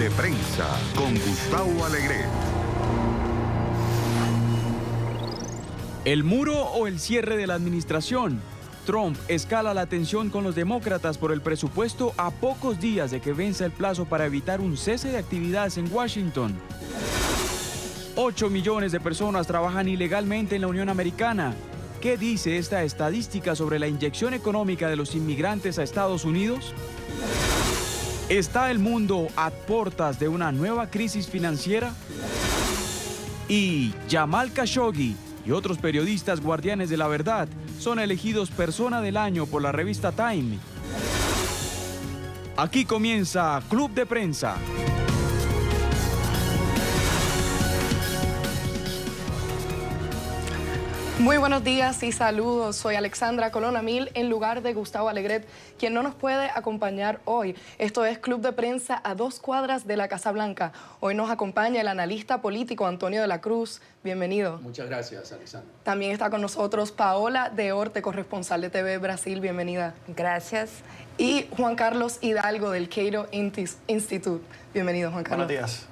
de Prensa con Gustavo Alegret. ¿El muro o el cierre de la administración? Trump escala la tensión con los demócratas por el presupuesto a pocos días de que venza el plazo para evitar un cese de actividades en Washington. 8 millones de personas trabajan ilegalmente en la Unión Americana. ¿Qué dice esta estadística sobre la inyección económica de los inmigrantes a Estados Unidos? ¿Está el mundo a puertas de una nueva crisis financiera? Y Jamal Khashoggi y otros periodistas guardianes de la verdad son elegidos Persona del Año por la revista Time. Aquí comienza Club de Prensa. Muy buenos días y saludos. Soy Alexandra Colón Mil en lugar de Gustavo Alegret, quien no nos puede acompañar hoy. Esto es Club de Prensa a 2 cuadras de la Casa Blanca. Hoy nos acompaña el analista político Antonio de la Cruz. Bienvenido. Muchas gracias, Alexandra. También está con nosotros Paola de Orte, corresponsal de TV Brasil. Bienvenida. Gracias. Y Juan Carlos Hidalgo del Cato Institute. Bienvenido, Juan Carlos. Buenos días.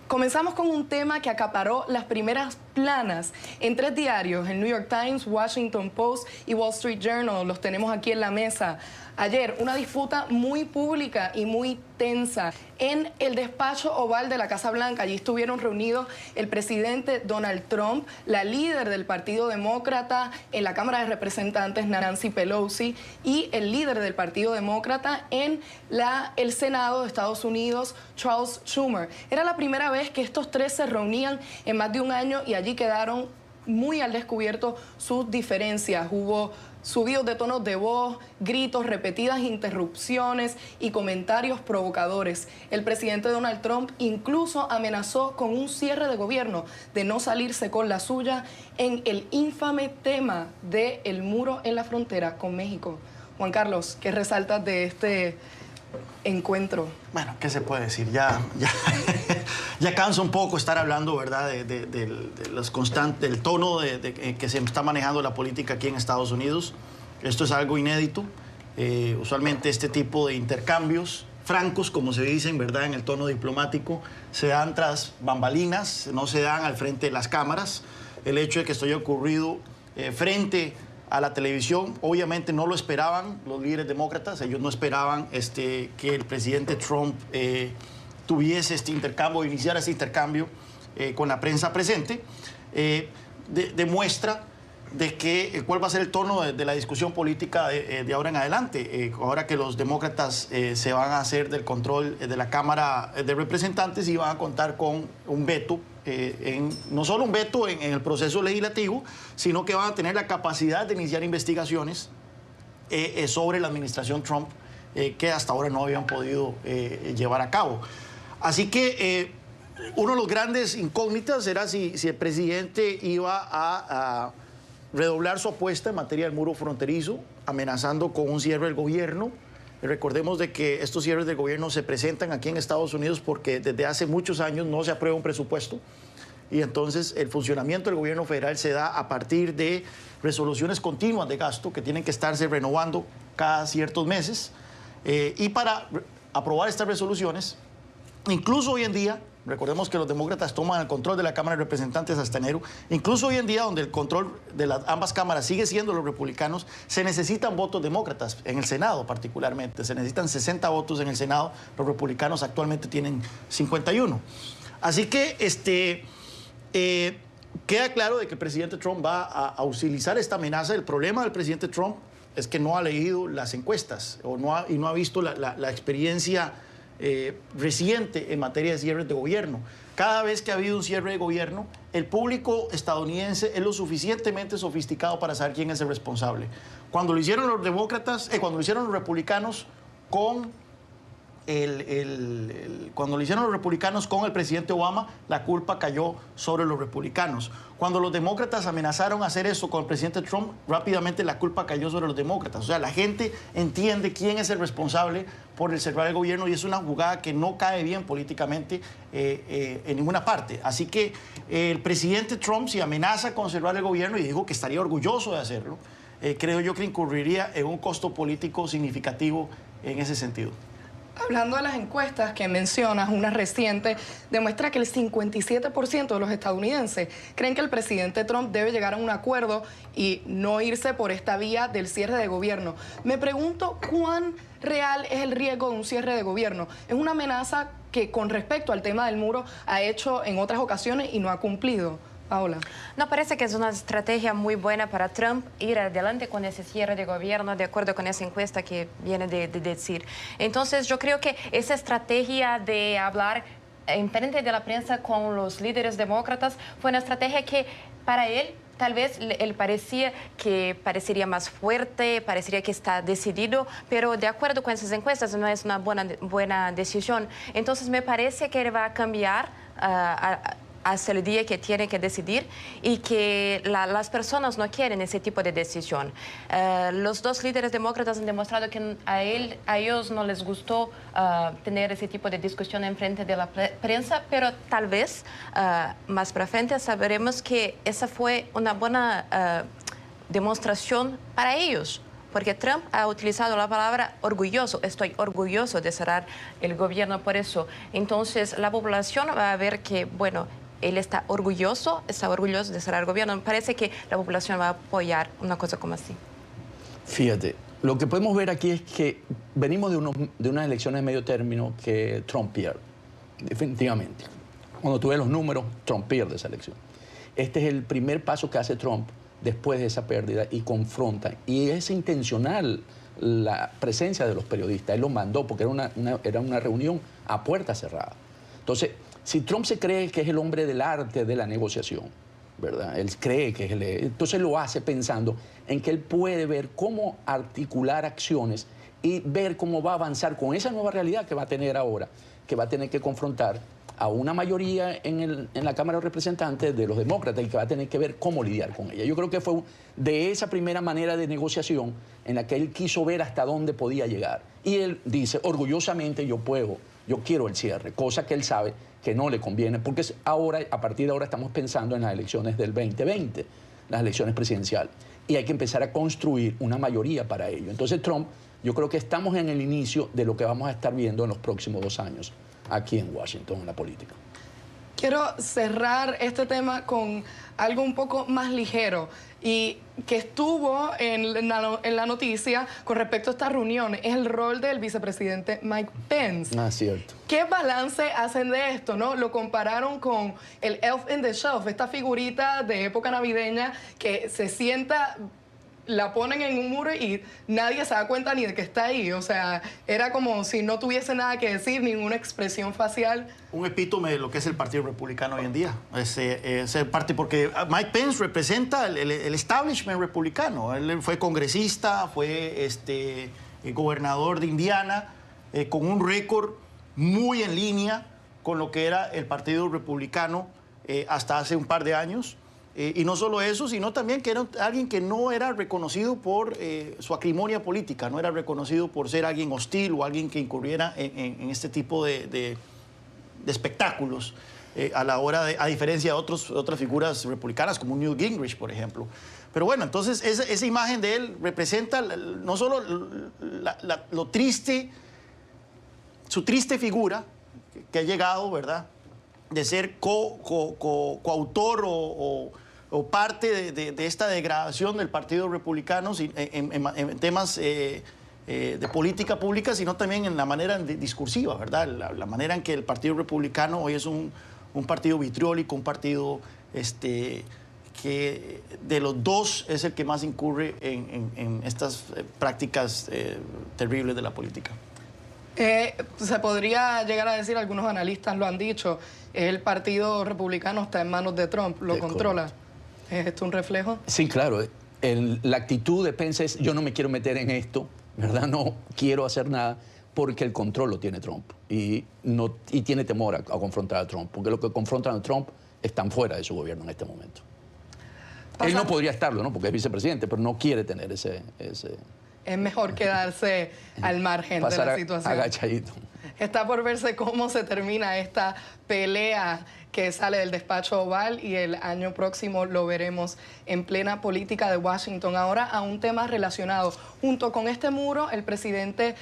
Comenzamos con un tema que acaparó las primeras planas en 3 diarios, el New York Times, Washington Post y Wall Street Journal. Los tenemos aquí en la mesa. Ayer, una disputa muy pública y muy tensa en el despacho oval de la Casa Blanca. Allí estuvieron reunidos el presidente Donald Trump, la líder del Partido Demócrata en la Cámara de Representantes, Nancy Pelosi, y el líder del Partido Demócrata en el Senado de Estados Unidos, Charles Schumer. Era la primera vez que estos 3 se reunían en más de un año y allí quedaron muy al descubierto sus diferencias. Hubo subidos de tonos de voz, gritos, repetidas interrupciones y comentarios provocadores. El presidente Donald Trump incluso amenazó con un cierre de gobierno de no salirse con la suya en el infame tema del muro en la frontera con México. Juan Carlos, ¿qué resaltas de este encuentro? Bueno, ¿qué se puede decir? Ya cansa un poco estar hablando, ¿verdad?, de los constantes, del tono que se está manejando la política aquí en Estados Unidos. Esto es algo inédito. Usualmente este tipo de intercambios francos, como se dicen, ¿verdad?, en el tono diplomático, se dan tras bambalinas, no se dan al frente de las cámaras. El hecho de que esto haya ocurrido frente a la televisión, obviamente no lo esperaban los líderes demócratas. Ellos no esperaban que el presidente Trump tuviese este intercambio, iniciara este intercambio con la prensa presente. Demuestra de que cuál va a ser el tono de la discusión política de ahora en adelante. Ahora que los demócratas se van a hacer del control de la Cámara de Representantes y van a contar con un veto, no solo un veto en el proceso legislativo, sino que van a tener la capacidad de iniciar investigaciones sobre la administración Trump que hasta ahora no habían podido llevar a cabo. Así que uno de los grandes incógnitas era si el presidente iba a redoblar su apuesta en materia del muro fronterizo, amenazando con un cierre del gobierno. Recordemos de que estos cierres del gobierno se presentan aquí en Estados Unidos porque desde hace muchos años no se aprueba un presupuesto y entonces el funcionamiento del gobierno federal se da a partir de resoluciones continuas de gasto que tienen que estarse renovando cada ciertos meses. Y para aprobar estas resoluciones, incluso hoy en día, recordemos que los demócratas toman el control de la Cámara de Representantes hasta enero, incluso hoy en día, donde el control de ambas cámaras sigue siendo los republicanos, se necesitan votos demócratas, en el Senado particularmente. Se necesitan 60 votos en el Senado, los republicanos actualmente tienen 51. Así que queda claro de que el presidente Trump va a utilizar esta amenaza. El problema del presidente Trump es que no ha leído las encuestas y no ha visto la experiencia reciente en materia de cierres de gobierno. Cada vez que ha habido un cierre de gobierno, el público estadounidense es lo suficientemente sofisticado para saber quién es el responsable. Cuando lo hicieron los demócratas, cuando lo hicieron los republicanos con cuando lo hicieron los republicanos con el presidente Obama, la culpa cayó sobre los republicanos. Cuando los demócratas amenazaron hacer eso con el presidente Trump, rápidamente la culpa cayó sobre los demócratas. O sea, la gente entiende quién es el responsable por el cerrar el gobierno y es una jugada que no cae bien políticamente en ninguna parte. Así que el presidente Trump, si amenaza con cerrar el gobierno y dijo que estaría orgulloso de hacerlo, creo yo que incurriría en un costo político significativo en ese sentido. Hablando de las encuestas que mencionas, una reciente demuestra que el 57% de los estadounidenses creen que el presidente Trump debe llegar a un acuerdo y no irse por esta vía del cierre de gobierno. Me pregunto cuán real es el riesgo de un cierre de gobierno. Es una amenaza que con respecto al tema del muro ha hecho en otras ocasiones y no ha cumplido. Paola. No, parece que es una estrategia muy buena para Trump ir adelante con ese cierre de gobierno, de acuerdo con esa encuesta que viene de decir. Entonces, yo creo que esa estrategia de hablar en frente de la prensa con los líderes demócratas fue una estrategia que para él tal vez él parecería más fuerte, parecería que está decidido, pero de acuerdo con esas encuestas no es una buena decisión. Entonces, me parece que él va a cambiar hasta el día que tiene que decidir y que las personas no quieren ese tipo de decisión. Los dos líderes demócratas han demostrado que a ellos no les gustó tener ese tipo de discusión en frente de la prensa, pero tal vez más para frente sabremos que esa fue una buena demostración para ellos. Porque Trump ha utilizado la palabra orgulloso. Estoy orgulloso de cerrar el gobierno por eso. Entonces, la población va a ver que, bueno, él está orgulloso de cerrar el gobierno. Me parece que la población va a apoyar una cosa como así. Fíjate, lo que podemos ver aquí es que venimos de unas elecciones de medio término que Trump pierde, definitivamente. Cuando tú ves los números, Trump pierde esa elección. Este es el primer paso que hace Trump después de esa pérdida y confronta. Y es intencional la presencia de los periodistas. Él los mandó porque era una reunión a puerta cerrada. Entonces, si Trump se cree que es el hombre del arte de la negociación, ¿verdad? Él cree que es entonces lo hace pensando en que él puede ver cómo articular acciones y ver cómo va a avanzar con esa nueva realidad que va a tener ahora, que va a tener que confrontar a una mayoría en la Cámara de Representantes de los demócratas y que va a tener que ver cómo lidiar con ella. Yo creo que fue de esa primera manera de negociación en la que él quiso ver hasta dónde podía llegar. Y él dice, orgullosamente yo quiero el cierre, cosa que él sabe que no le conviene, porque ahora, a partir de ahora estamos pensando en las elecciones del 2020, las elecciones presidenciales, y hay que empezar a construir una mayoría para ello. Entonces Trump, yo creo que estamos en el inicio de lo que vamos a estar viendo en los próximos 2 años aquí en Washington, en la política. Quiero cerrar este tema con algo un poco más ligero y que estuvo en la noticia con respecto a esta reunión, es el rol del vicepresidente Mike Pence. Ah, cierto. ¿Qué balance hacen de esto, no? Lo compararon con el Elf in the Shelf, esta figurita de época navideña que se sienta, la ponen en un muro y nadie se da cuenta ni de que está ahí. O sea, era como si no tuviese nada que decir, ninguna expresión facial. Un epítome de lo que es el Partido Republicano hoy en día. Es el porque Mike Pence representa el establishment republicano. Él fue congresista, fue gobernador de Indiana, con un récord muy en línea con lo que era el Partido Republicano hasta hace un par de años. Y no solo eso, sino también que era alguien que no era reconocido por su acrimonia política, no era reconocido por ser alguien hostil o alguien que incurriera en este tipo de espectáculos a la hora a diferencia de otras figuras republicanas como Newt Gingrich, por ejemplo. Pero bueno, entonces esa imagen de él representa no solo lo triste, su triste figura que ha llegado, ¿verdad?, de ser coautor o parte de esta degradación del Partido Republicano en temas de política pública, sino también en la manera discursiva, ¿verdad? La manera en que el Partido Republicano hoy es un partido vitriólico, un partido que de los dos es el que más incurre en estas prácticas terribles de la política. Se podría llegar a decir, algunos analistas lo han dicho, el Partido Republicano está en manos de Trump, lo controla. Correcto. ¿Es esto un reflejo? Sí, claro. La actitud de Pence es, yo no me quiero meter en esto, ¿verdad? No quiero hacer nada, porque el control lo tiene Trump. Y tiene temor a confrontar a Trump, porque los que confrontan a Trump están fuera de su gobierno en este momento. Él no podría estarlo, ¿no?, porque es vicepresidente, pero no quiere tener ese... Es mejor quedarse al margen de la situación. Agachadito. Está por verse cómo se termina esta pelea que sale del despacho Oval y el año próximo lo veremos en plena política de Washington. Ahora a un tema relacionado. Junto con este muro, el presidente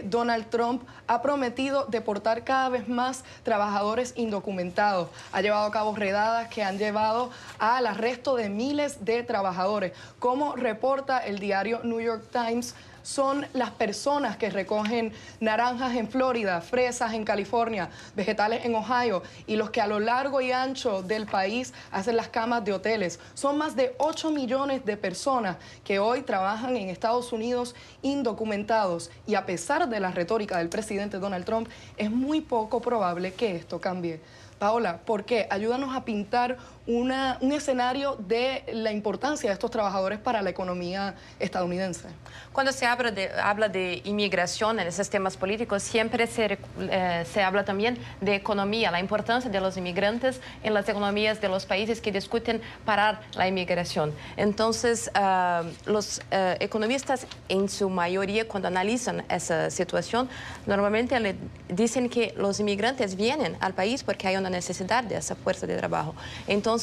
Donald Trump ha prometido deportar cada vez más trabajadores indocumentados. Ha llevado a cabo redadas que han llevado al arresto de miles de trabajadores. Como reporta el diario New York Times, son las personas que recogen naranjas en Florida, fresas en California, vegetales en Ohio y los que a lo largo y ancho del país hacen las camas de hoteles. Son más de 8 millones de personas que hoy trabajan en Estados Unidos indocumentados y a pesar de la retórica del presidente Donald Trump, es muy poco probable que esto cambie. Paola, ¿por qué? Ayúdanos a pintar un escenario de la importancia de estos trabajadores para la economía estadounidense. Cuando se habla de inmigración en esos temas políticos, siempre se habla también de economía, la importancia de los inmigrantes en las economías de los países que discuten parar la inmigración. Entonces, los economistas en su mayoría, cuando analizan esa situación, normalmente le dicen que los inmigrantes vienen al país porque hay una necesidad de esa fuerza de trabajo. Entonces,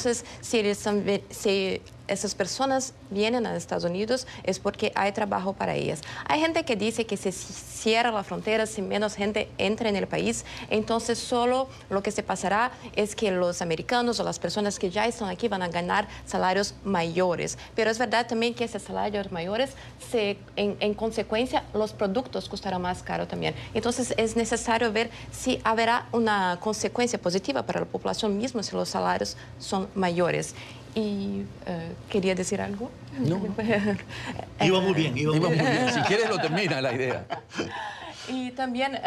si esas personas vienen a Estados Unidos es porque hay trabajo para ellas. Hay gente que dice que si cierra la frontera, si menos gente entra en el país, entonces solo lo que se pasará es que los americanos o las personas que ya están aquí van a ganar salarios mayores. Pero es verdad también que esos salarios mayores, en consecuencia, los productos costarán más caro también. Entonces es necesario ver si habrá una consecuencia positiva para la población mismo si los salarios son mayores. Y quería decir algo. No. Iba muy bien. Iba muy bien. Si quieres lo termina la idea. Y también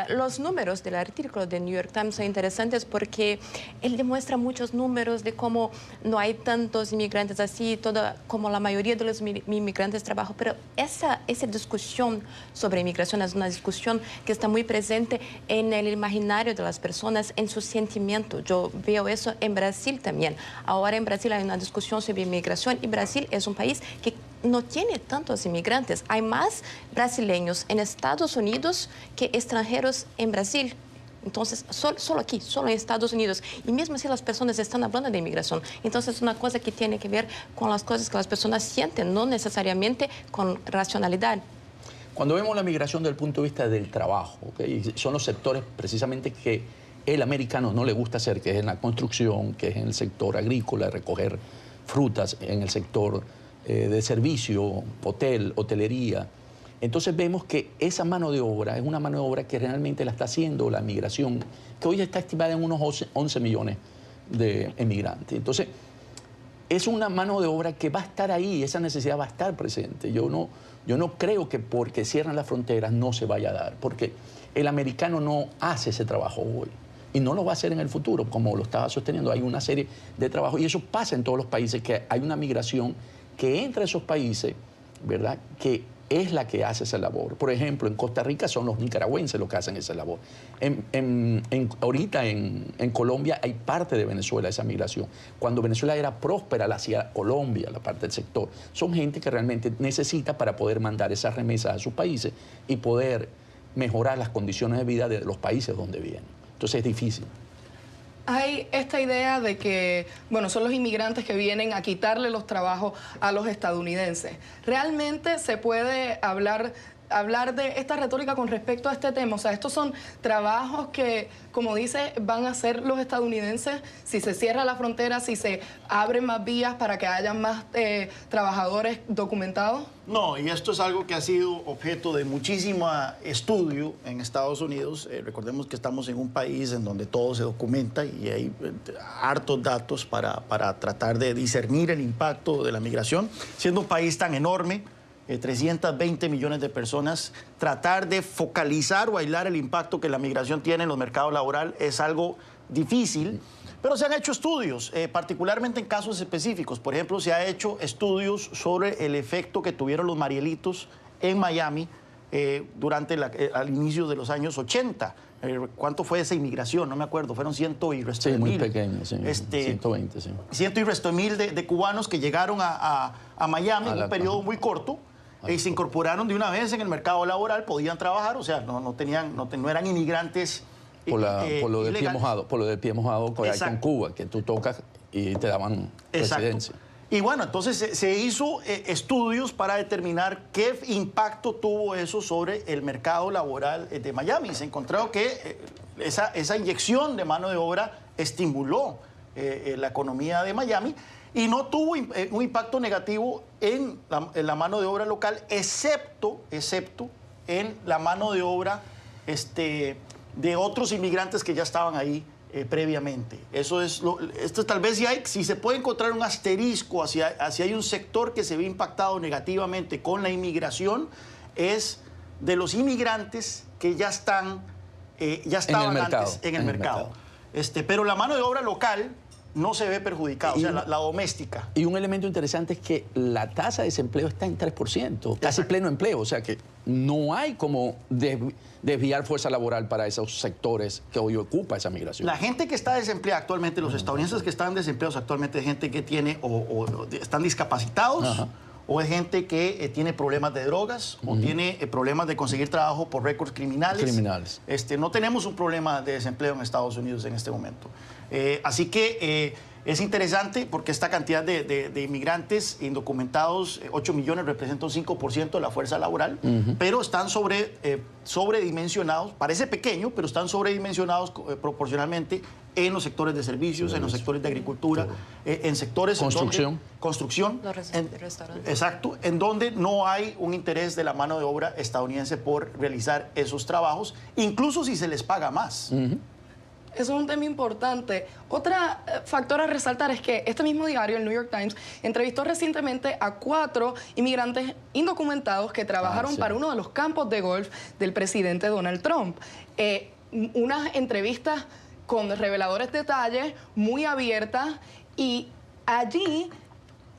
los números del artículo de New York Times son interesantes porque él demuestra muchos números de cómo no hay tantos inmigrantes así, como la mayoría de los inmigrantes trabajan. Pero esa discusión sobre inmigración es una discusión que está muy presente en el imaginario de las personas, en su sentimiento. Yo veo eso en Brasil también. Ahora en Brasil hay una discusión sobre inmigración y Brasil es un país que no tiene tantos inmigrantes. Hay más brasileños en Estados Unidos que extranjeros en Brasil. Entonces, solo aquí, solo en Estados Unidos. Y mismo si las personas están hablando de inmigración. Entonces, es una cosa que tiene que ver con las cosas que las personas sienten, no necesariamente con racionalidad. Cuando vemos la migración desde el punto de vista del trabajo, ¿okay? Son los sectores precisamente que el americano no le gusta hacer, que es en la construcción, que es en el sector agrícola, recoger frutas, en el sector de servicio, hotel, hotelería. Entonces vemos que esa mano de obra es una mano de obra que realmente la está haciendo la migración, que hoy está estimada en unos 11 millones de emigrantes. Entonces, es una mano de obra que va a estar ahí, esa necesidad va a estar presente. Yo no creo que porque cierran las fronteras no se vaya a dar, porque el americano no hace ese trabajo hoy. Y no lo va a hacer en el futuro, como lo estaba sosteniendo. Hay una serie de trabajos, y eso pasa en todos los países, que hay una migración que entra a esos países, ¿verdad?, que es la que hace esa labor. Por ejemplo, en Costa Rica son los nicaragüenses los que hacen esa labor. Ahorita en Colombia hay parte de Venezuela esa migración. Cuando Venezuela era próspera, la hacía Colombia, la parte del sector. Son gente que realmente necesita para poder mandar esas remesas a sus países y poder mejorar las condiciones de vida de los países donde viven. Entonces es difícil. Hay esta idea de que, bueno, son los inmigrantes que vienen a quitarle los trabajos a los estadounidenses. ¿Realmente se puede hablar de esta retórica con respecto a este tema? O sea, estos son trabajos que, como dice, van a hacer los estadounidenses si se cierra la frontera, si se abren más vías para que haya más trabajadores documentados. No, y esto es algo que ha sido objeto de muchísimo estudio en Estados Unidos. Recordemos que estamos en un país en donde todo se documenta y hay hartos datos para tratar de discernir el impacto de la migración. Siendo un país tan enorme, 320 millones de personas, tratar de focalizar o aislar el impacto que la migración tiene en los mercados laborales es algo difícil, pero se han hecho estudios, particularmente en casos específicos. Por ejemplo, se ha hecho estudios sobre el efecto que tuvieron los Marielitos en Miami durante al inicio de los años 80. ¿Cuánto fue esa inmigración? No me acuerdo, fueron 100 y resto mil. Sí, muy mil. pequeño, sí. 120, sí. 100 y resto mil de cubanos que llegaron a Miami en un periodo muy corto. y se incorporaron de una vez en el mercado laboral, podían trabajar, o sea, no eran inmigrantes por lo del pie ilegales. mojado, por lo del pie mojado que hay con Exacto. Cuba, que tú tocas y te daban residencia. Y bueno, entonces se hizo estudios para determinar qué impacto tuvo eso sobre el mercado laboral de Miami. Se encontró que esa inyección de mano de obra estimuló la economía de Miami y no tuvo un impacto negativo en la mano de obra local, excepto en la mano de obra de otros inmigrantes que ya estaban ahí previamente. Esto tal vez si se puede encontrar un asterisco hacia hay un sector que se ve impactado negativamente con la inmigración, es de los inmigrantes que ya estaban antes en el mercado. Pero la mano de obra local no se ve perjudicada, o sea, la doméstica. Y un elemento interesante es que la tasa de desempleo está en 3%, casi pleno empleo, o sea que no hay como desviar fuerza laboral para esos sectores que hoy ocupa esa migración. La gente que está desempleada actualmente, los estadounidenses que están desempleados actualmente, es gente que tiene o están discapacitados, ajá, o es gente que tiene problemas de drogas, o tiene problemas de conseguir trabajo por récords criminales. No tenemos un problema de desempleo en Estados Unidos en este momento. Así que es interesante porque esta cantidad de inmigrantes indocumentados, 8 millones, representa un 5% de la fuerza laboral, pero están sobredimensionados, parece pequeño, pero están sobredimensionados proporcionalmente en los sectores de servicios, en los sectores de agricultura, en sectores... Construcción. Construcción. Exacto, en donde no hay un interés de la mano de obra estadounidense por realizar esos trabajos, incluso si se les paga más. Eso es un tema importante. Otro factor a resaltar es que este mismo diario, el New York Times, entrevistó recientemente a 4 inmigrantes indocumentados que trabajaron para uno de los campos de golf del presidente Donald Trump. Unas entrevistas con reveladores detalles, muy abiertas, y allí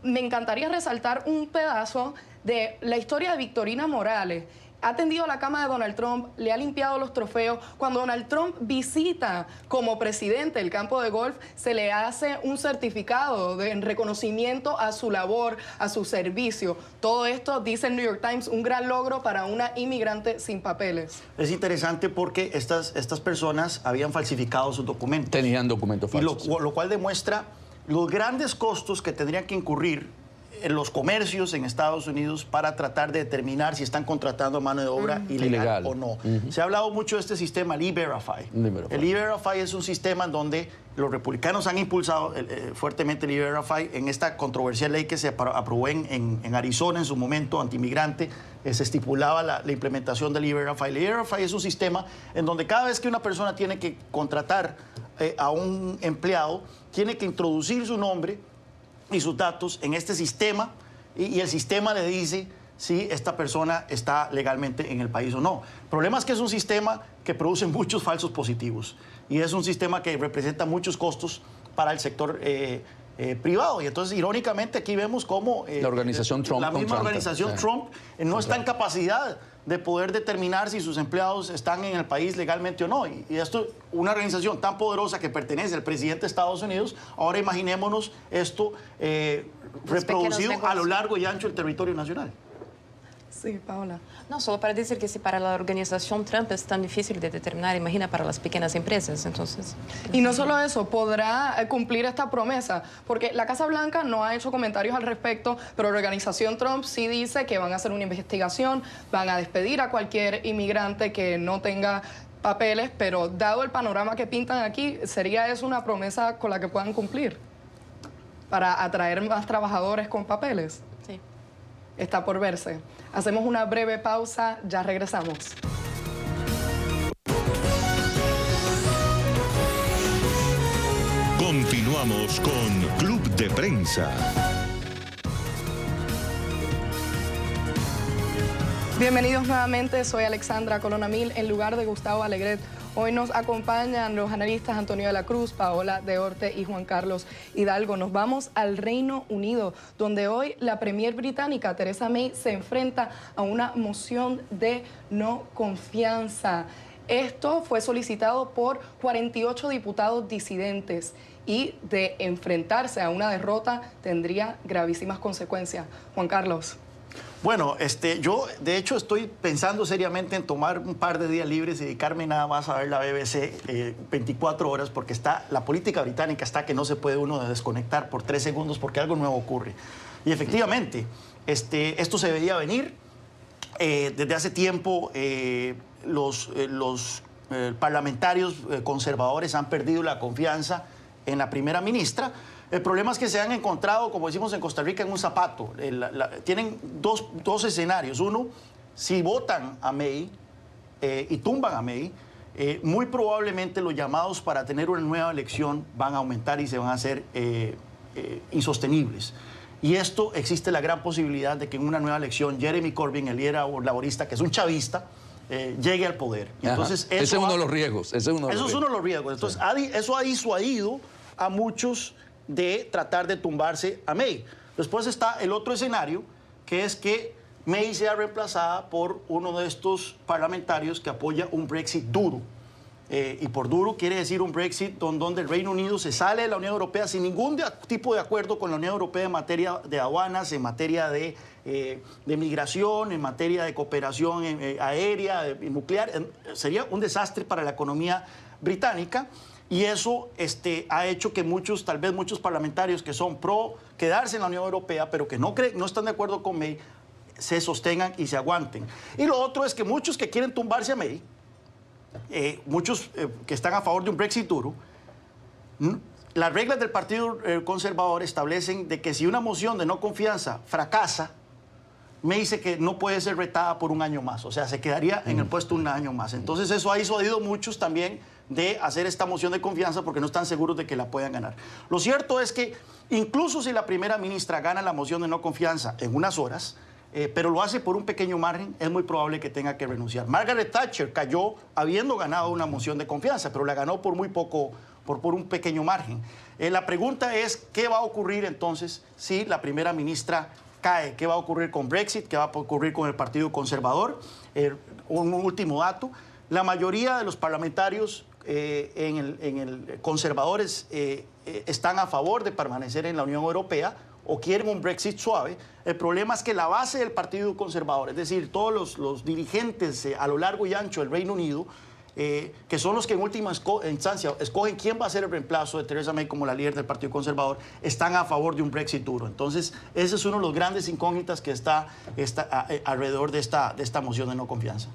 me encantaría resaltar un pedazo de la historia de Victorina Morales. Ha atendido a la cama de Donald Trump, le ha limpiado los trofeos. Cuando Donald Trump visita como presidente el campo de golf, se le hace un certificado en reconocimiento a su labor, a su servicio. Todo esto, dice el New York Times, un gran logro para una inmigrante sin papeles. Es interesante porque estas personas habían falsificado sus documentos. Tenían documentos falsos. Y lo cual demuestra los grandes costos que tendrían que incurrir en los comercios en Estados Unidos para tratar de determinar si están contratando mano de obra ilegal o no. Se ha hablado mucho de este sistema E-Verify. El E-Verify es un sistema en donde los republicanos han impulsado fuertemente el E-Verify en esta controversial ley que se aprobó en Arizona en su momento, antimigrante. Se estipulaba la implementación del E-Verify. El E-Verify es un sistema en donde cada vez que una persona tiene que contratar a un empleado, tiene que introducir su nombre y sus datos en este sistema y el sistema le dice si esta persona está legalmente en el país o no. El problema es que es un sistema que produce muchos falsos positivos y es un sistema que representa muchos costos para el sector privado. Y entonces, irónicamente, aquí vemos cómo la organización Trump, la misma organización Trump no está en capacidad de poder determinar si sus empleados están en el país legalmente o no. Y esto, una organización tan poderosa que pertenece al presidente de Estados Unidos, ahora imaginémonos esto reproducido a lo largo y ancho del territorio nacional. Sí, Paola. No, solo para decir que si para la organización Trump es tan difícil de determinar, imagina para las pequeñas empresas, entonces... Y no solo eso, podrá cumplir esta promesa, porque la Casa Blanca no ha hecho comentarios al respecto, pero la organización Trump sí dice que van a hacer una investigación, van a despedir a cualquier inmigrante que no tenga papeles, pero dado el panorama que pintan aquí, sería eso una promesa con la que puedan cumplir para atraer más trabajadores con papeles. Sí. Está por verse. Hacemos una breve pausa, ya regresamos. Continuamos con Club de Prensa. Bienvenidos nuevamente, soy Alexandra Colonamil en lugar de Gustavo Alegret. Hoy nos acompañan los analistas Antonio de la Cruz, Paola de Orte y Juan Carlos Hidalgo. Nos vamos al Reino Unido, donde hoy la premier británica Theresa May se enfrenta a una moción de no confianza. Esto fue solicitado por 48 diputados disidentes y de enfrentarse a una derrota tendría gravísimas consecuencias. Juan Carlos. Bueno, yo de hecho estoy pensando seriamente en tomar un par de días libres y dedicarme nada más a ver la BBC 24 horas, porque la política británica está que no se puede uno desconectar por 3 segundos porque algo nuevo ocurre. Y efectivamente, esto se veía venir. Desde hace tiempo los parlamentarios conservadores han perdido la confianza en la primera ministra. El problema es que se han encontrado, como decimos en Costa Rica, en un zapato. Tienen dos escenarios. Uno, si votan a May y tumban a May, muy probablemente los llamados para tener una nueva elección van a aumentar y se van a hacer insostenibles. Y esto existe la gran posibilidad de que en una nueva elección Jeremy Corbyn, el líder laborista, que es un chavista, llegue al poder. Entonces, ese es uno de los riesgos. Eso es uno de los riesgos. Entonces, sí, eso ha disuadido a muchos de tratar de tumbarse a May. Después está el otro escenario, que es que May sea reemplazada por uno de estos parlamentarios que apoya un Brexit duro. Y por duro quiere decir un Brexit donde el Reino Unido se sale de la Unión Europea sin ningún tipo de acuerdo con la Unión Europea en materia de aduanas, en materia de migración, en materia de cooperación aérea, nuclear. Sería un desastre para la economía británica. Y eso ha hecho que tal vez muchos parlamentarios que son pro quedarse en la Unión Europea, pero que no están de acuerdo con May, se sostengan y se aguanten. Y lo otro es que muchos que quieren tumbarse a May, muchos que están a favor de un Brexit duro, las reglas del Partido Conservador establecen de que si una moción de no confianza fracasa, May dice que no puede ser retada por un año más, o sea, se quedaría en el puesto un año más. Entonces eso ha disuadido muchos también de hacer esta moción de confianza porque no están seguros de que la puedan ganar. Lo cierto es que incluso si la primera ministra gana la moción de no confianza en unas horas, pero lo hace por un pequeño margen, es muy probable que tenga que renunciar. Margaret Thatcher cayó habiendo ganado una moción de confianza, pero la ganó por muy poco, por un pequeño margen. La pregunta es, ¿qué va a ocurrir entonces si la primera ministra cae? ¿Qué va a ocurrir con Brexit? ¿Qué va a ocurrir con el Partido Conservador? Un último dato, la mayoría de los parlamentarios conservadores están a favor de permanecer en la Unión Europea o quieren un Brexit suave. El problema es que la base del Partido Conservador, es decir, todos los dirigentes a lo largo y ancho del Reino Unido, que son los que en última instancia escogen quién va a ser el reemplazo de Theresa May como la líder del Partido Conservador, están a favor de un Brexit duro. Entonces, ese es uno de los grandes incógnitas que está alrededor de esta moción de no confianza.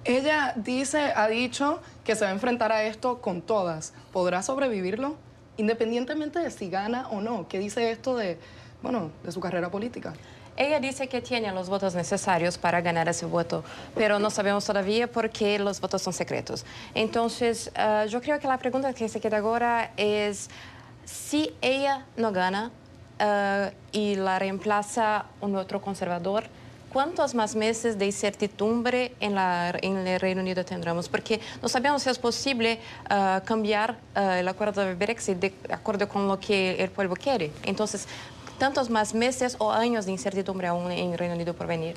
Ella ha dicho que se va a enfrentar a esto con todas. ¿Podrá sobrevivirlo? Independientemente de si gana o no. ¿Qué dice esto de su carrera política? Ella dice que tiene los votos necesarios para ganar ese voto, pero no sabemos todavía por qué los votos son secretos. Entonces, yo creo que la pregunta que se queda ahora es si ella no gana y la reemplaza un otro conservador, ¿cuántos más meses de incertidumbre en el Reino Unido tendremos? Porque no sabemos si es posible cambiar el acuerdo de Brexit de acuerdo con lo que el pueblo quiere. Entonces, tantos más meses o años de incertidumbre aún en el Reino Unido por venir.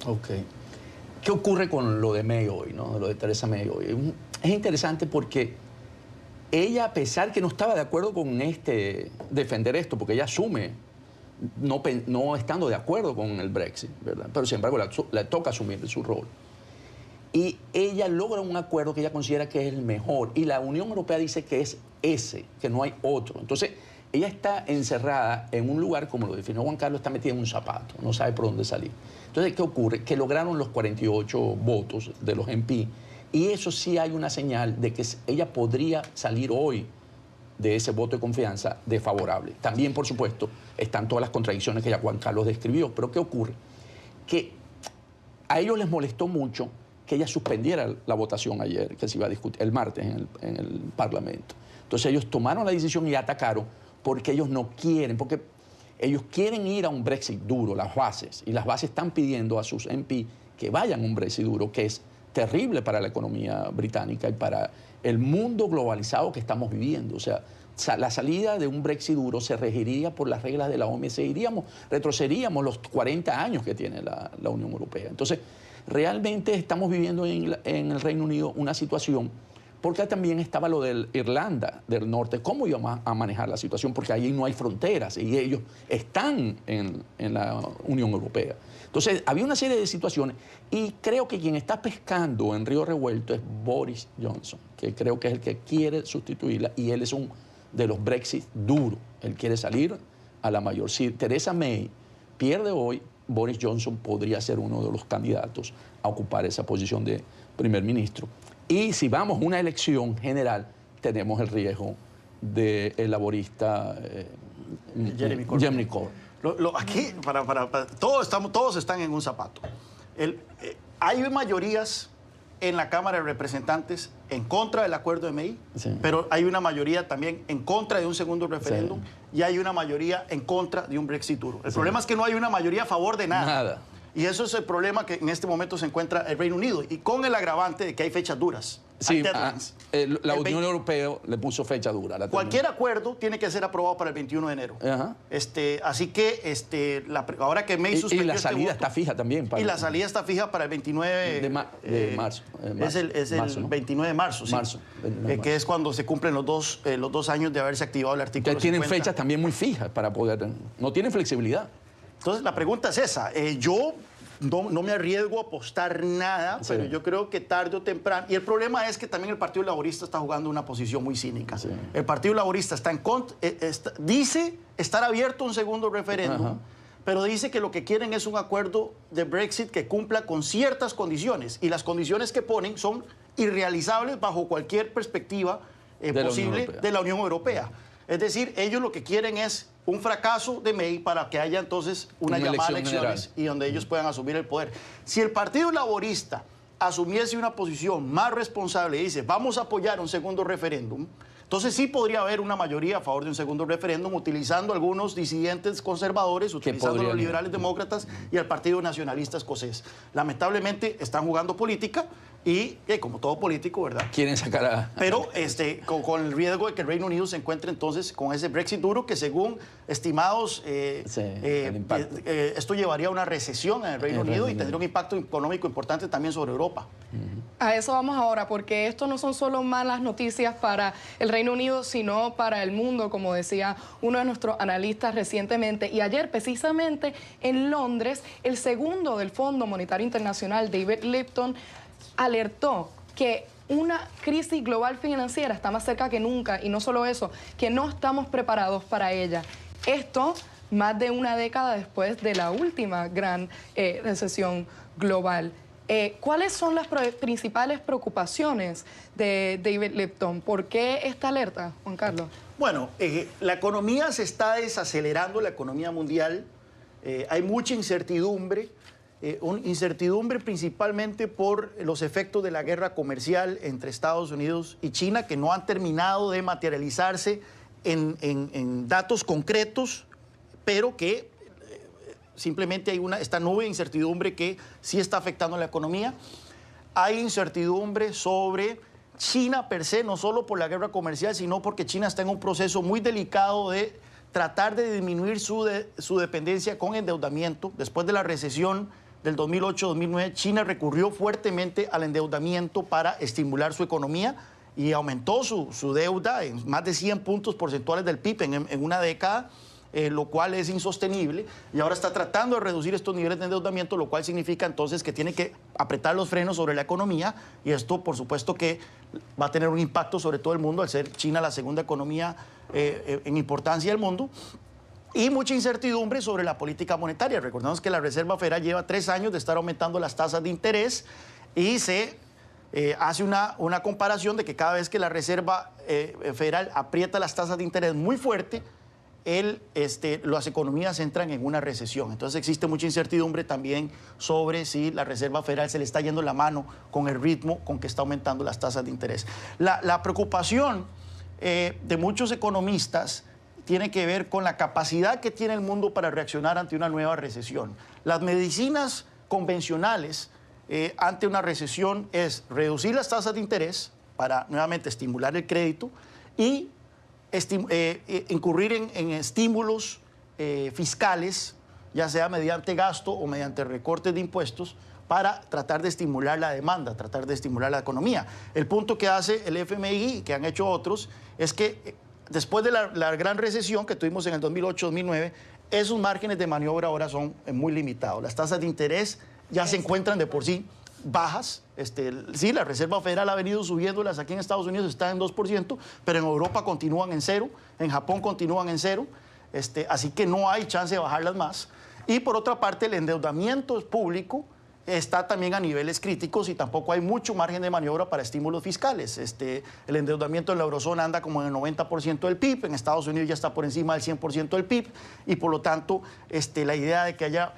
Ok. ¿Qué ocurre con lo de May hoy, lo de Theresa May hoy? Es interesante porque ella, a pesar que no estaba de acuerdo con defender esto, porque ella asume no estando de acuerdo con el Brexit, ¿verdad? Pero sin embargo le toca asumir su rol. Y ella logra un acuerdo que ella considera que es el mejor. Y la Unión Europea dice que es ese, que no hay otro. Entonces, ella está encerrada en un lugar, como lo definió Juan Carlos, está metida en un zapato, no sabe por dónde salir. Entonces, ¿qué ocurre? Que lograron los 48 votos de los MP. Y eso sí hay una señal de que ella podría salir hoy de ese voto de confianza desfavorable. También, por supuesto, están todas las contradicciones que ya Juan Carlos describió. Pero ¿qué ocurre? Que a ellos les molestó mucho que ella suspendiera la votación ayer, que se iba a discutir el martes en el Parlamento. Entonces ellos tomaron la decisión y atacaron porque ellos no quieren, porque ellos quieren ir a un Brexit duro, las bases, y las bases están pidiendo a sus MP que vayan a un Brexit duro, que es terrible para la economía británica y para el mundo globalizado que estamos viviendo. O sea, la salida de un Brexit duro se regiría por las reglas de la OMC, retrocederíamos los 40 años que tiene la Unión Europea. Entonces, realmente estamos viviendo en el Reino Unido una situación porque también estaba lo de Irlanda del Norte, cómo iban a manejar la situación, porque allí no hay fronteras y ellos están en la Unión Europea. Entonces, había una serie de situaciones y creo que quien está pescando en río revuelto es Boris Johnson, que creo que es el que quiere sustituirla y él es un de los Brexit duros. Él quiere salir a la mayor. Si Theresa May pierde hoy, Boris Johnson podría ser uno de los candidatos a ocupar esa posición de primer ministro. Y si vamos a una elección general, tenemos el riesgo del laborista Jeremy Corbyn. Aquí, todos están en un zapato. Hay mayorías en la Cámara de Representantes en contra del acuerdo de May, sí, pero hay una mayoría también en contra de un segundo referéndum, sí, y hay una mayoría en contra de un Brexit duro. El problema es que no hay una mayoría a favor de nada. Y eso es el problema que en este momento se encuentra el Reino Unido, y con el agravante de que hay fechas duras. Sí, la Unión Europea le puso fecha dura. Cualquier acuerdo tiene que ser aprobado para el 21 de enero. Así que ahora que May suspendió y la salida está fija también. Y la salida está fija para el 29 de marzo. Es el 29 de marzo, sí. Que es cuando se cumplen los dos años de haberse activado el artículo 50. Tienen fechas también muy fijas para poder... No tienen flexibilidad. Entonces, la pregunta es esa. Yo no me arriesgo a apostar nada, sí, pero yo creo que tarde o temprano... Y el problema es que también el Partido Laborista está jugando una posición muy cínica. Sí. El Partido Laborista está en contra, dice estar abierto a un segundo referéndum, pero dice que lo que quieren es un acuerdo de Brexit que cumpla con ciertas condiciones. Y las condiciones que ponen son irrealizables bajo cualquier perspectiva posible de la Unión Europea. Es decir, ellos lo que quieren es un fracaso de May para que haya entonces una llamada a elecciones general, y donde ellos puedan asumir el poder. Si el Partido Laborista asumiese una posición más responsable y dice, vamos a apoyar un segundo referéndum, entonces sí podría haber una mayoría a favor de un segundo referéndum, utilizando algunos disidentes conservadores, utilizando a los liberales demócratas y al Partido Nacionalista Escocés. Lamentablemente están jugando política y, como todo político, ¿verdad? Quieren sacar a... Pero con el riesgo de que el Reino Unido se encuentre entonces con ese Brexit duro que, según estimados, esto llevaría a una recesión en el Reino Unido y tendría un impacto económico importante también sobre Europa. A eso vamos ahora, porque esto no son solo malas noticias para el Reino Unido, sino para el mundo, como decía uno de nuestros analistas recientemente. Y ayer, precisamente en Londres, el segundo del Fondo Monetario Internacional, David Lipton, alertó que una crisis global financiera está más cerca que nunca, y no solo eso, que no estamos preparados para ella. Esto más de una década después de la última gran recesión global. ¿Cuáles son las principales preocupaciones de David Lipton? ¿Por qué esta alerta, Juan Carlos? Bueno, la economía se está desacelerando, la economía mundial. Hay mucha incertidumbre. Incertidumbre principalmente por los efectos de la guerra comercial entre Estados Unidos y China, que no han terminado de materializarse en datos concretos, pero que simplemente hay esta nube de incertidumbre que sí está afectando a la economía. Hay incertidumbre sobre China per se, no solo por la guerra comercial, sino porque China está en un proceso muy delicado de tratar de disminuir su dependencia con endeudamiento. Después de la recesión del 2008-2009, China recurrió fuertemente al endeudamiento para estimular su economía y aumentó su deuda en más de 100 puntos porcentuales del PIB en una década, lo cual es insostenible, y ahora está tratando de reducir estos niveles de endeudamiento, lo cual significa entonces que tiene que apretar los frenos sobre la economía, y esto por supuesto que va a tener un impacto sobre todo el mundo, al ser China la segunda economía en importancia del mundo. Y mucha incertidumbre sobre la política monetaria. Recordemos que la Reserva Federal lleva 3 años de estar aumentando las tasas de interés, y se hace una comparación de que cada vez que la Reserva Federal aprieta las tasas de interés muy fuerte, las economías entran en una recesión. Entonces existe mucha incertidumbre también sobre si la Reserva Federal se le está yendo la mano con el ritmo con que está aumentando las tasas de interés. La preocupación de muchos economistas tiene que ver con la capacidad que tiene el mundo para reaccionar ante una nueva recesión. Las medicinas convencionales ante una recesión es reducir las tasas de interés para nuevamente estimular el crédito y incurrir en estímulos fiscales, ya sea mediante gasto o mediante recortes de impuestos, para tratar de estimular la demanda, tratar de estimular la economía. El punto que hace el FMI, que han hecho otros, es que después de la gran recesión que tuvimos en el 2008-2009, esos márgenes de maniobra ahora son muy limitados. Las tasas de interés ya se encuentran de por sí bajas. Sí, la Reserva Federal ha venido subiéndolas. Aquí en Estados Unidos están en 2%, pero en Europa continúan en 0, en Japón continúan en 0, así que no hay chance de bajarlas más. Y por otra parte, el endeudamiento público está también a niveles críticos y tampoco hay mucho margen de maniobra para estímulos fiscales. El endeudamiento en la eurozona anda como en el 90% del PIB, en Estados Unidos ya está por encima del 100% del PIB y por lo tanto la idea de que haya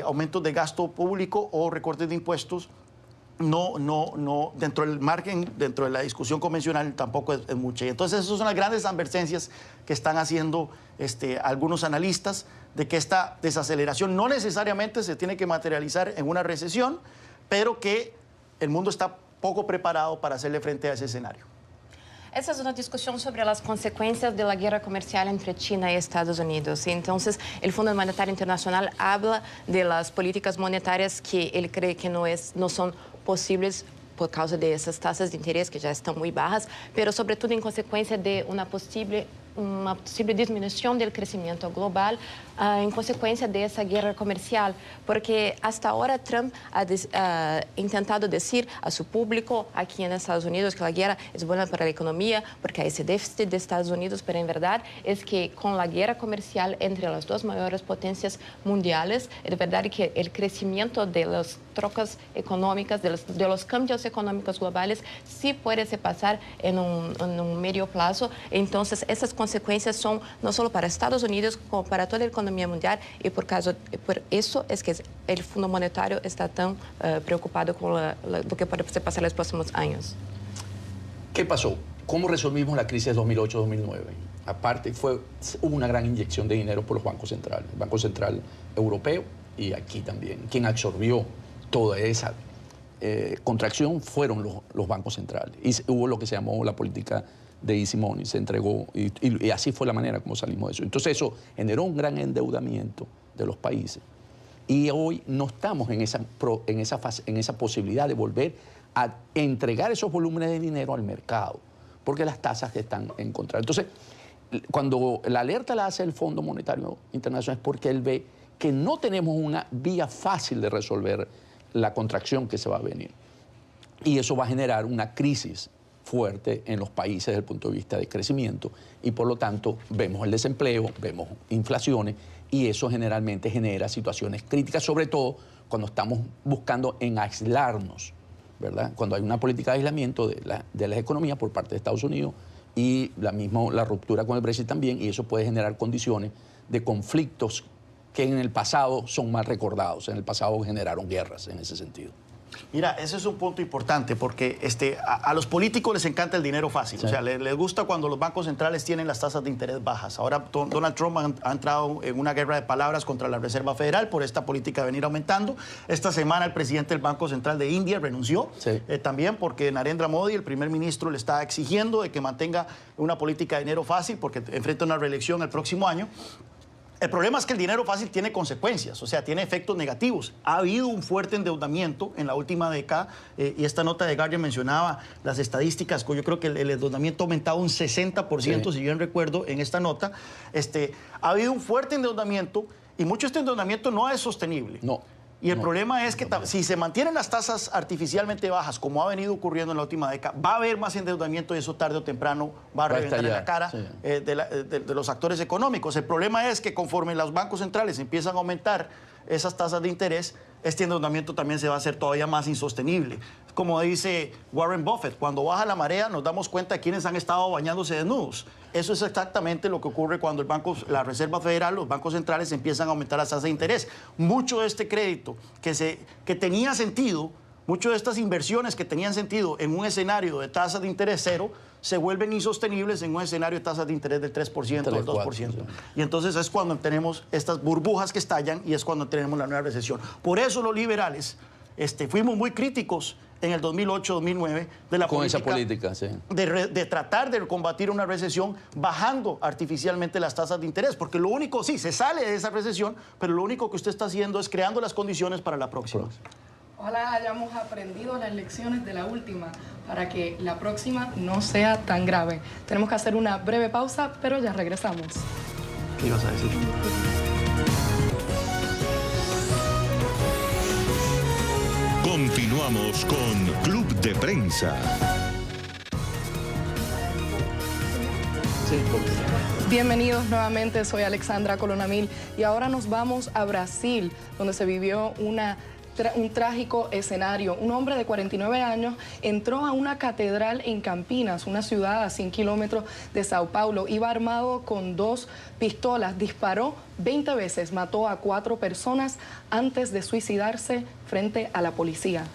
aumentos de gasto público o recortes de impuestos no, dentro del margen, dentro de la discusión convencional tampoco es mucha. Y entonces esas son las grandes advertencias que están haciendo algunos analistas de que esta desaceleración no necesariamente se tiene que materializar en una recesión, pero que el mundo está poco preparado para hacerle frente a ese escenario. Essa é uma discussão sobre as consequências da guerra comercial entre China e Estados Unidos. Então, o Fundo Monetário Internacional habla de las políticas monetárias que ele cree que não são possíveis por causa dessas taxas de interesse que já estão muito bajas, mas sobretudo em consequência de uma possível disminuição do crescimento global em consequência dessa guerra comercial, porque hasta agora Trump ha intentado dizer a seu público aqui nos Estados Unidos que a guerra é boa para a economia, porque há esse déficit de Estados Unidos, mas em verdade é que com a guerra comercial entre as duas maiores potências mundiais, é verdade que o crescimento das trocas econômicas, de los cambios econômicos globais, sí pode se passar em médio prazo. Então, essas consequências são não só para Estados Unidos, como para toda a economia mundial, e por isso é que o Fundo Monetário está tão preocupado com o que pode se passar nos próximos anos. ¿Qué pasó? ¿Cómo resolvimos la crisis de 2008-2009? Aparte, hubo una gran inyección de dinero por los bancos centrales, el Banco Central Europeo y aquí también. Quien absorbió toda esa contracción fueron los bancos centrales. Y hubo lo que se llamó la política de easy money, se entregó y así fue la manera como salimos de eso. Entonces eso generó un gran endeudamiento de los países y hoy no estamos en esa posibilidad de volver a entregar esos volúmenes de dinero al mercado porque las tasas están en contra. Entonces, cuando la alerta la hace el Fondo Monetario Internacional es porque él ve que no tenemos una vía fácil de resolver la contracción que se va a venir y eso va a generar una crisis fuerte en los países desde el punto de vista de crecimiento y por lo tanto vemos el desempleo, vemos inflaciones y eso generalmente genera situaciones críticas, sobre todo cuando estamos buscando en aislarnos, ¿verdad? Cuando hay una política de aislamiento de las economías por parte de Estados Unidos y la ruptura con el Brexit también y eso puede generar condiciones de conflictos que en el pasado son mal recordados, en el pasado generaron guerras en ese sentido. Mira, ese es un punto importante porque a los políticos les encanta el dinero fácil. Sí. O sea, les gusta cuando los bancos centrales tienen las tasas de interés bajas. Ahora Donald Trump ha entrado en una guerra de palabras contra la Reserva Federal por esta política de venir aumentando. Esta semana el presidente del Banco Central de India renunció también porque Narendra Modi, el primer ministro, le está exigiendo de que mantenga una política de dinero fácil porque enfrenta una reelección el próximo año. El problema es que el dinero fácil tiene consecuencias, o sea, tiene efectos negativos. Ha habido un fuerte endeudamiento en la última década y esta nota de Guardian mencionaba las estadísticas, yo creo que el endeudamiento ha aumentado un 60%, si bien recuerdo, en esta nota. Ha habido un fuerte endeudamiento y mucho de este endeudamiento no es sostenible. No. Y el problema es que si se mantienen las tasas artificialmente bajas, como ha venido ocurriendo en la última década, va a haber más endeudamiento y eso tarde o temprano va a reventar en la cara de los actores económicos. El problema es que conforme los bancos centrales empiezan a aumentar esas tasas de interés, este endeudamiento también se va a hacer todavía más insostenible. Como dice Warren Buffett, cuando baja la marea nos damos cuenta de quienes han estado bañándose desnudos. Eso es exactamente lo que ocurre cuando la Reserva Federal, los bancos centrales empiezan a aumentar las tasas de interés. Mucho de este crédito que tenía sentido, muchas de estas inversiones que tenían sentido en un escenario de tasas de interés cero, se vuelven insostenibles en un escenario de tasas de interés del 3%, del 2%. Y entonces es cuando tenemos estas burbujas que estallan y es cuando tenemos la nueva recesión. Por eso los liberales fuimos muy críticos en el 2008-2009 de la política, de tratar de combatir una recesión bajando artificialmente las tasas de interés, porque lo único, sí, se sale de esa recesión, pero lo único que usted está haciendo es creando las condiciones para la próxima. Ojalá hayamos aprendido las lecciones de la última para que la próxima no sea tan grave. Tenemos que hacer una breve pausa, pero ya regresamos. ¿Qué ibas a decir? Continuamos con Club de Prensa. Bienvenidos nuevamente, soy Alexandra Colonamil y ahora nos vamos a Brasil, donde se vivió un trágico escenario. Un hombre de 49 años entró a una catedral en Campinas, una ciudad a 100 kilómetros de Sao Paulo. Iba armado con 2 pistolas, disparó 20 veces, mató a 4 personas antes de suicidarse frente a la policía.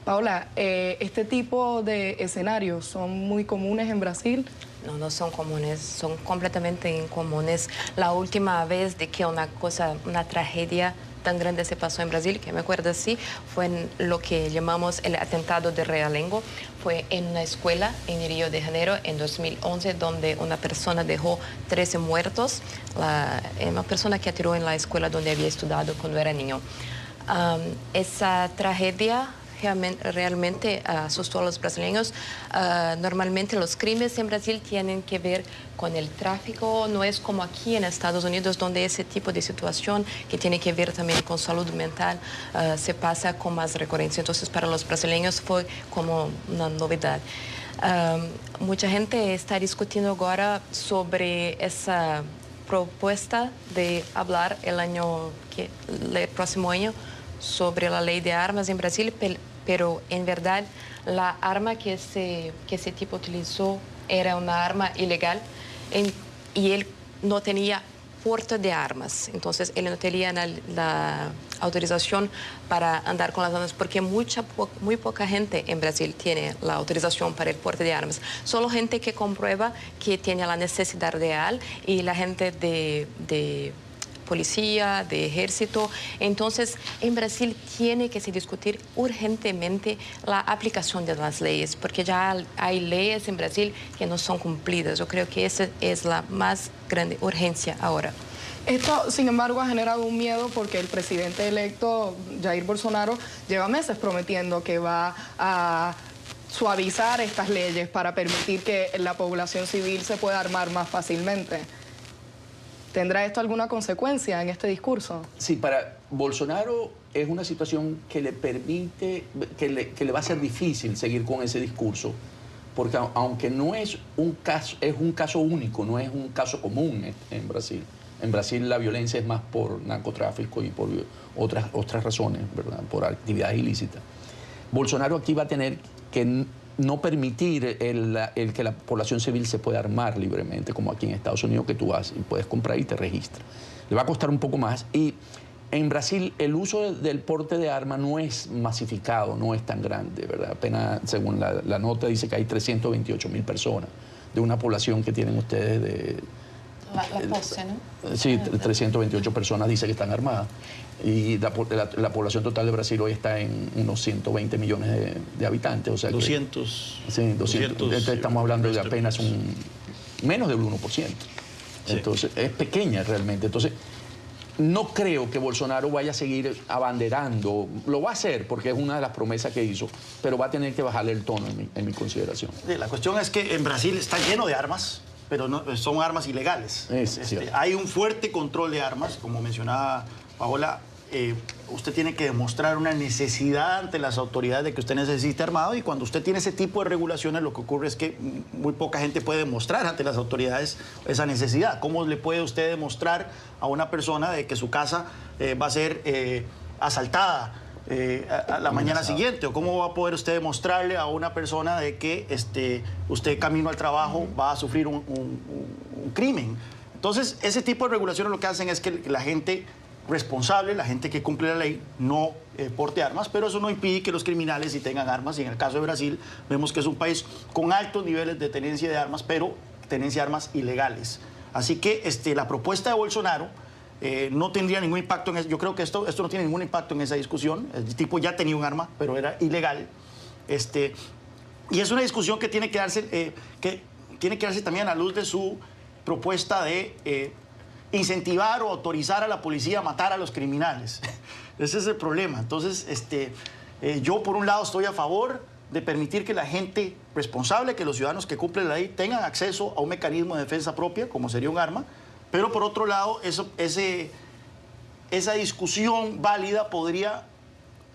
Paola, ¿este tipo de escenarios son muy comunes en Brasil? No, no son comunes, son completamente incomunes. La última vez de que una tragedia tan grande se pasó en Brasil, que me acuerdo así, fue en lo que llamamos el atentado de Realengo. Fue en una escuela en Río de Janeiro en 2011, donde una persona dejó 13 muertos, una persona que atiró en la escuela donde había estudiado cuando era niño. Esa tragedia realmente asustó a los brasileños. Normalmente los crímenes en Brasil tienen que ver con el tráfico, no es como aquí en Estados Unidos, donde ese tipo de situación que tiene que ver también con salud mental se pasa con más recurrencia. Entonces para los brasileños fue como una novedad. Mucha gente está discutiendo ahora sobre esa propuesta de hablar el próximo año sobre la ley de armas en Brasil, pero en verdad la arma que ese tipo utilizó era una arma ilegal y él no tenía porte de armas, entonces él no tenía la autorización para andar con las armas, porque muy poca gente en Brasil tiene la autorización para el porte de armas, solo gente que comprueba que tiene la necesidad real y la gente de policía, de ejército. Entonces, en Brasil tiene que se discutir urgentemente la aplicación de las leyes, porque ya hay leyes en Brasil que no son cumplidas. Yo creo que esa es la más grande urgencia ahora. Esto, sin embargo, ha generado un miedo porque el presidente electo, Jair Bolsonaro, lleva meses prometiendo que va a suavizar estas leyes para permitir que la población civil se pueda armar más fácilmente. ¿Tendrá esto alguna consecuencia en este discurso? Sí, para Bolsonaro es una situación que le permite, que le va a ser difícil seguir con ese discurso, porque aunque no es un caso único, no es un caso común en Brasil. En Brasil la violencia es más por narcotráfico y por otras razones, ¿verdad? Por actividades ilícitas. Bolsonaro aquí va a tener que no permitir que la población civil se pueda armar libremente, como aquí en Estados Unidos, que tú vas y puedes comprar y te registras. Le va a costar un poco más. Y en Brasil el uso del porte de arma no es masificado, no es tan grande, ¿verdad? Apenas, según la nota, dice que hay 328.000 personas de una población que tienen ustedes de... La pose, ¿no? Sí, 328 personas dice que están armadas. Y la población total de Brasil hoy está en unos 120 millones de habitantes. O sea 200. Sí, 200. Estamos hablando de apenas menos del 1%. Sí. Entonces, es pequeña realmente. Entonces, no creo que Bolsonaro vaya a seguir abanderando. Lo va a hacer porque es una de las promesas que hizo, pero va a tener que bajarle el tono en mi consideración. Sí, la cuestión es que en Brasil está lleno de armas, pero no, son armas ilegales. Hay un fuerte control de armas, como mencionaba Paola. Usted tiene que demostrar una necesidad ante las autoridades de que usted necesite armado, y cuando usted tiene ese tipo de regulaciones, lo que ocurre es que muy poca gente puede demostrar ante las autoridades esa necesidad. ¿Cómo le puede usted demostrar a una persona de que su casa va a ser asaltada a la mañana siguiente? ¿O cómo va a poder usted demostrarle a una persona de que usted camino al trabajo va a sufrir un crimen? Entonces, ese tipo de regulaciones lo que hacen es que la gente responsable, la gente que cumple la ley, no porte armas, pero eso no impide que los criminales sí tengan armas, y en el caso de Brasil vemos que es un país con altos niveles de tenencia de armas, pero tenencia de armas ilegales. Así que la propuesta de Bolsonaro no tendría ningún impacto en eso. Yo creo que esto no tiene ningún impacto en esa discusión. El tipo ya tenía un arma, pero era ilegal. Y es una discusión que tiene que darse también a la luz de su propuesta de incentivar o autorizar a la policía a matar a los criminales. Ese es el problema. Entonces, Yo, por un lado, estoy a favor de permitir que la gente responsable, que los ciudadanos que cumplen la ley tengan acceso a un mecanismo de defensa propia, como sería un arma, pero por otro lado, esa discusión válida podría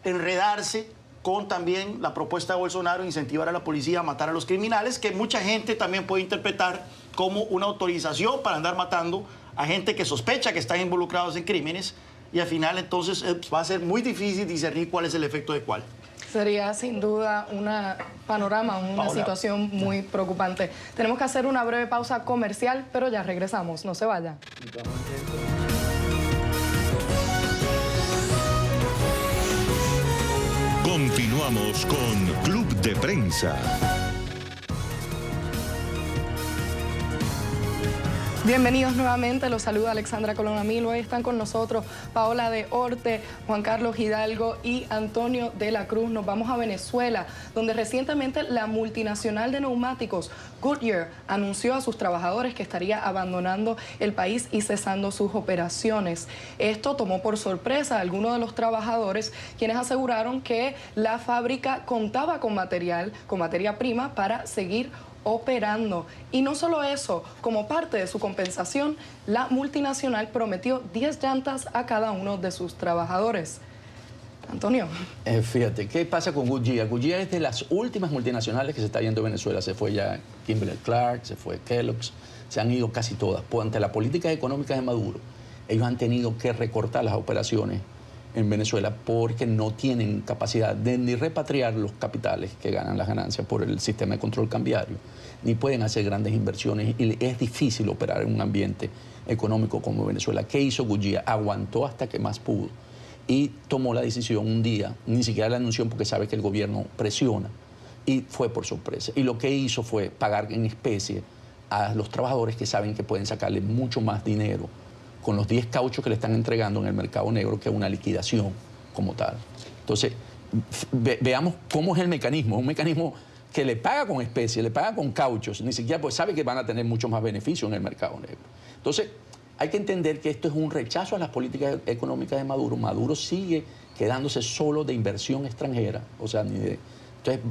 enredarse con también la propuesta de Bolsonaro de incentivar a la policía a matar a los criminales, que mucha gente también puede interpretar como una autorización para andar matando a gente que sospecha que están involucrados en crímenes, y al final entonces va a ser muy difícil discernir cuál es el efecto de cuál. Sería sin duda un panorama, una situación muy preocupante. Tenemos que hacer una breve pausa comercial, pero ya regresamos, no se vayan. Continuamos con Club de Prensa. Bienvenidos nuevamente, los saluda Alexandra Colón Amilo. Hoy están con nosotros Paola de Orte, Juan Carlos Hidalgo y Antonio de la Cruz. Nos vamos a Venezuela, donde recientemente la multinacional de neumáticos Goodyear anunció a sus trabajadores que estaría abandonando el país y cesando sus operaciones. Esto tomó por sorpresa a algunos de los trabajadores, quienes aseguraron que la fábrica contaba con materia prima para seguir operando. Y no solo eso, como parte de su compensación, la multinacional prometió 10 llantas a cada uno de sus trabajadores. Antonio. Fíjate, ¿qué pasa con Goodyear? Goodyear es de las últimas multinacionales que se está yendo a Venezuela. Se fue ya Kimberly-Clark, se fue Kellogg's, se han ido casi todas. Pues ante la política económica de Maduro, ellos han tenido que recortar las operaciones en Venezuela porque no tienen capacidad de ni repatriar los capitales que ganan las ganancias por el sistema de control cambiario, ni pueden hacer grandes inversiones, y es difícil operar en un ambiente económico como Venezuela. ¿Qué hizo Goodyear? Aguantó hasta que más pudo y tomó la decisión un día, ni siquiera la anunció porque sabe que el gobierno presiona, y fue por sorpresa. Y lo que hizo fue pagar en especie a los trabajadores que saben que pueden sacarle mucho más dinero con los 10 cauchos que le están entregando en el mercado negro que una liquidación como tal. Entonces, veamos cómo es el mecanismo. Un mecanismo que le paga con especie, le paga con cauchos, ni siquiera pues sabe que van a tener mucho más beneficio en el mercado negro. Entonces, hay que entender que esto es un rechazo a las políticas económicas de Maduro. Maduro sigue quedándose solo de inversión extranjera, o sea, entonces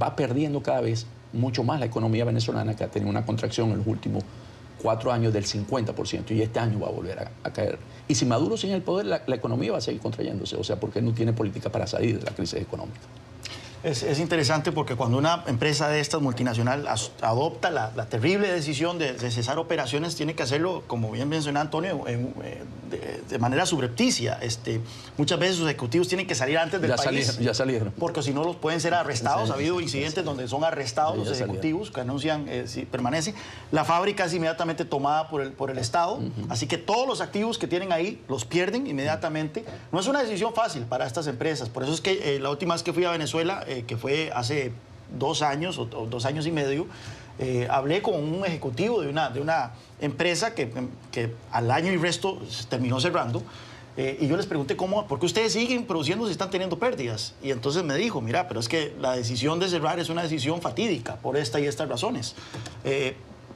va perdiendo cada vez mucho más la economía venezolana, que ha tenido una contracción en los últimos 4 años del 50%, y este año va a volver a caer. Y si Maduro sigue en el poder, la economía va a seguir contrayéndose, o sea, porque él no tiene política para salir de la crisis económica. Es interesante porque cuando una empresa de estas multinacional adopta la terrible decisión de cesar operaciones, tiene que hacerlo, como bien mencionó Antonio, de manera subrepticia. Muchas veces sus ejecutivos tienen que salir antes del país. Ya salieron. Porque si no, los pueden ser arrestados. Ha habido incidentes donde son arrestados los ejecutivos que anuncian si permanece. La fábrica es inmediatamente tomada por el Estado. Así que todos los activos que tienen ahí los pierden inmediatamente. No es una decisión fácil para estas empresas. Por eso es que la última vez que fui a Venezuela, que fue hace 2 años o 2 años y medio, hablé con un ejecutivo de una empresa que al año y resto terminó cerrando, y yo les pregunté por qué ustedes siguen produciendo si están teniendo pérdidas. Y entonces me dijo, mira, pero es que la decisión de cerrar es una decisión fatídica por esta y estas razones.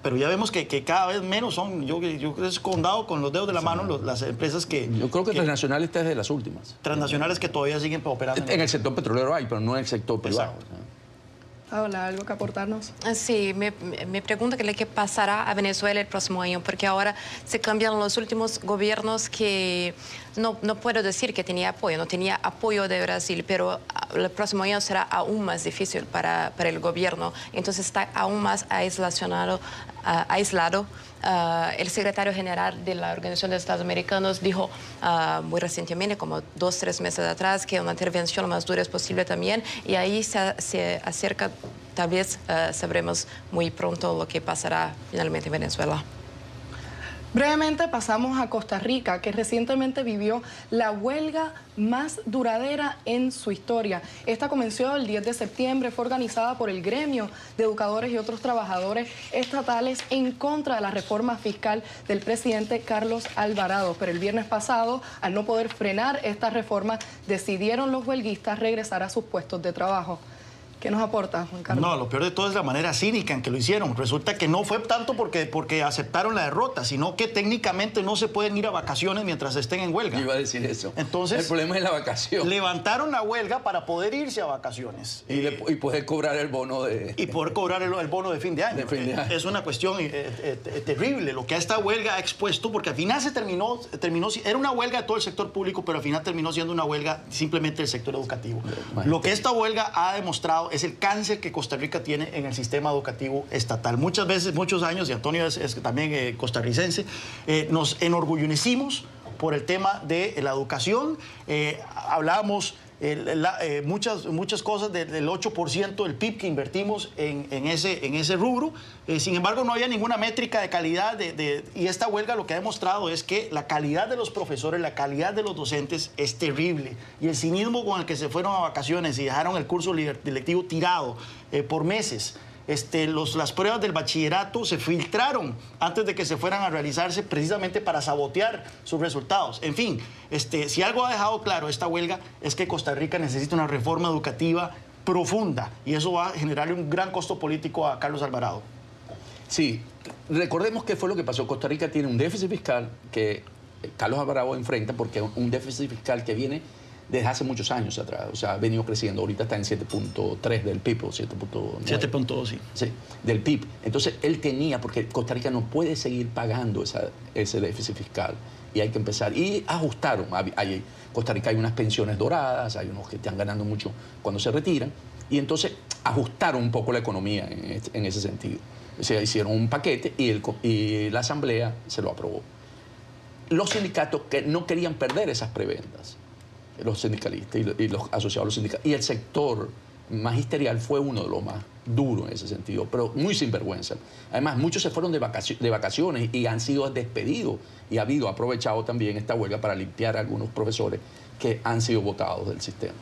Pero ya vemos que cada vez menos son, yo creo que es contado con los dedos de la mano las empresas que... Yo creo que transnacional esta es de las últimas. Transnacionales que todavía siguen operando. En el sector petrolero hay, pero no en el sector privado. Paola, ¿algo que aportarnos? Sí, me pregunto qué pasará a Venezuela el próximo año, porque ahora se cambian los últimos gobiernos que no puedo decir que tenía apoyo, no tenía apoyo de Brasil, pero el próximo año será aún más difícil para el gobierno, entonces está aún más aislado. El secretario general de la Organización de Estados Americanos dijo muy recientemente, como 2 o 3 meses atrás, que una intervención lo más dura es posible también, y ahí se acerca, tal vez sabremos muy pronto lo que pasará finalmente en Venezuela. Brevemente pasamos a Costa Rica, que recientemente vivió la huelga más duradera en su historia. Esta comenzó el 10 de septiembre, fue organizada por el gremio de educadores y otros trabajadores estatales en contra de la reforma fiscal del presidente Carlos Alvarado. Pero el viernes pasado, al no poder frenar esta reforma, decidieron los huelguistas regresar a sus puestos de trabajo. ¿Qué nos aporta, Juan Carlos? No, lo peor de todo es la manera cínica en que lo hicieron. Resulta que no fue tanto porque aceptaron la derrota, sino que técnicamente no se pueden ir a vacaciones mientras estén en huelga. Yo iba a decir eso. Entonces, el problema es la vacación. Levantaron la huelga para poder irse a vacaciones. Y poder cobrar el bono de... Y poder cobrar el bono de fin de año. Es una cuestión terrible lo que a esta huelga ha expuesto, porque al final era una huelga de todo el sector público, pero al final terminó siendo una huelga simplemente del sector educativo. Lo que esta huelga ha demostrado es el cáncer que Costa Rica tiene en el sistema educativo estatal. Muchas veces, muchos años, y Antonio es también costarricense, nos enorgullecimos por el tema de la educación. Hablábamos muchas cosas del 8% del PIB que invertimos en ese rubro. Sin embargo, no había ninguna métrica de calidad y esta huelga lo que ha demostrado es que la calidad de los profesores, la calidad de los docentes es terrible. Y el cinismo con el que se fueron a vacaciones y dejaron el curso lectivo tirado por meses. Las pruebas del bachillerato se filtraron antes de que se fueran a realizarse precisamente para sabotear sus resultados. En fin, si algo ha dejado claro esta huelga es que Costa Rica necesita una reforma educativa profunda y eso va a generarle un gran costo político a Carlos Alvarado. Sí, recordemos qué fue lo que pasó. Costa Rica tiene un déficit fiscal que Carlos Alvarado enfrenta porque es un déficit fiscal que viene desde hace muchos años atrás, o sea, ha venido creciendo. Ahorita está en 7.3 del PIB, o 7.9. 7.2, sí. Sí, del PIB. Entonces, él tenía, porque Costa Rica no puede seguir pagando ese déficit fiscal, y hay que empezar. Y ajustaron. Costa Rica hay unas pensiones doradas, hay unos que están ganando mucho cuando se retiran, y entonces ajustaron un poco la economía en ese sentido. O sea, hicieron un paquete y la Asamblea se lo aprobó. Los sindicatos que no querían perder esas prebendas, los sindicalistas y los asociados a los sindicatos. Y el sector magisterial fue uno de los más duros en ese sentido, pero muy sinvergüenza. Además, muchos se fueron de vacaciones y han sido despedidos. Y ha aprovechado también esta huelga para limpiar a algunos profesores que han sido votados del sistema.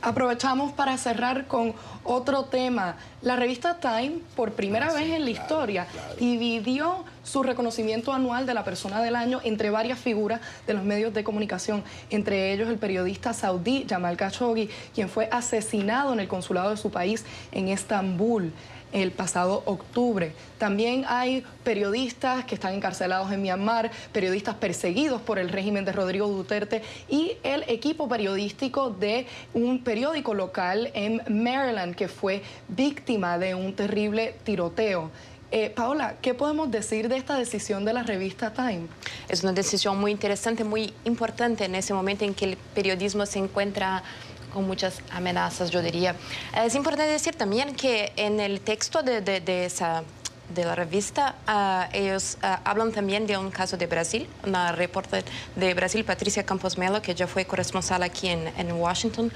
Aprovechamos para cerrar con otro tema. La revista Time, por primera vez en la historia, dividió su reconocimiento anual de la persona del año entre varias figuras de los medios de comunicación, entre ellos el periodista saudí Jamal Khashoggi, quien fue asesinado en el consulado de su país en Estambul el pasado octubre. También hay periodistas que están encarcelados en Myanmar, periodistas perseguidos por el régimen de Rodrigo Duterte y el equipo periodístico de un periódico local en Maryland que fue víctima de un terrible tiroteo. Paola, ¿qué podemos decir de esta decisión de la revista Time? Es una decisión muy interesante, muy importante en ese momento en que el periodismo se encuentra con muchas amenazas, yo diría. Es importante decir también que en el texto de la revista, ellos hablan también de un caso de Brasil, una reportera de Brasil, Patricia Campos Melo, que ya fue corresponsal aquí en Washington.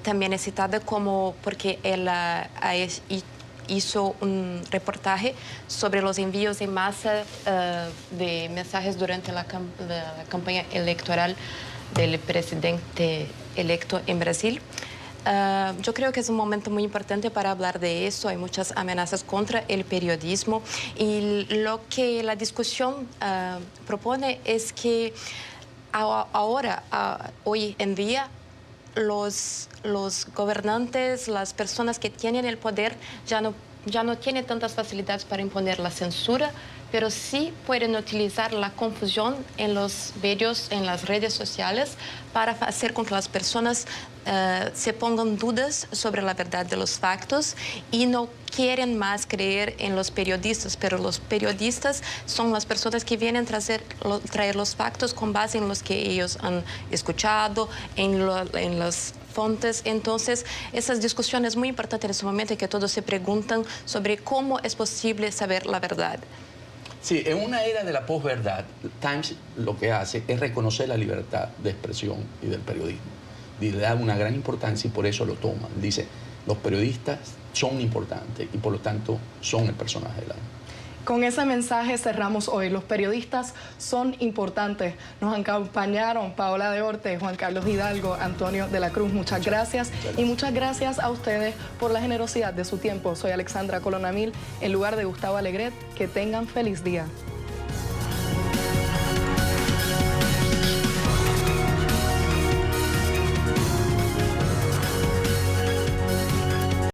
También es citada como porque ella hizo un reportaje sobre los envíos en masa de mensajes durante la campaña electoral del presidente electo en Brasil. Yo creo que es un momento muy importante para hablar de eso. Hay muchas amenazas contra el periodismo y lo que la discusión propone es que ahora, hoy en día, los gobernantes, las personas que tienen el poder ya no tienen tantas facilidades para imponer la censura, pero sí pueden utilizar la confusión en los medios, en las redes sociales, para hacer con que las personas se pongan dudas sobre la verdad de los factos y no quieren más creer en los periodistas, pero los periodistas son las personas que vienen a traer los factos con base en los que ellos han escuchado, en las fuentes. Entonces, esas discusiones muy importantes en este momento, que todos se preguntan sobre cómo es posible saber la verdad. Sí, en una era de la posverdad, Times lo que hace es reconocer la libertad de expresión y del periodismo. Y le da una gran importancia y por eso lo toman. Dice, los periodistas son importantes y por lo tanto son el personaje del año. Con ese mensaje cerramos hoy. Los periodistas son importantes. Nos acompañaron Paola de Orte, Juan Carlos Hidalgo, Antonio de la Cruz. Muchas gracias. Y muchas gracias a ustedes por la generosidad de su tiempo. Soy Alexandra Colonamil, en lugar de Gustavo Alegret. Que tengan feliz día.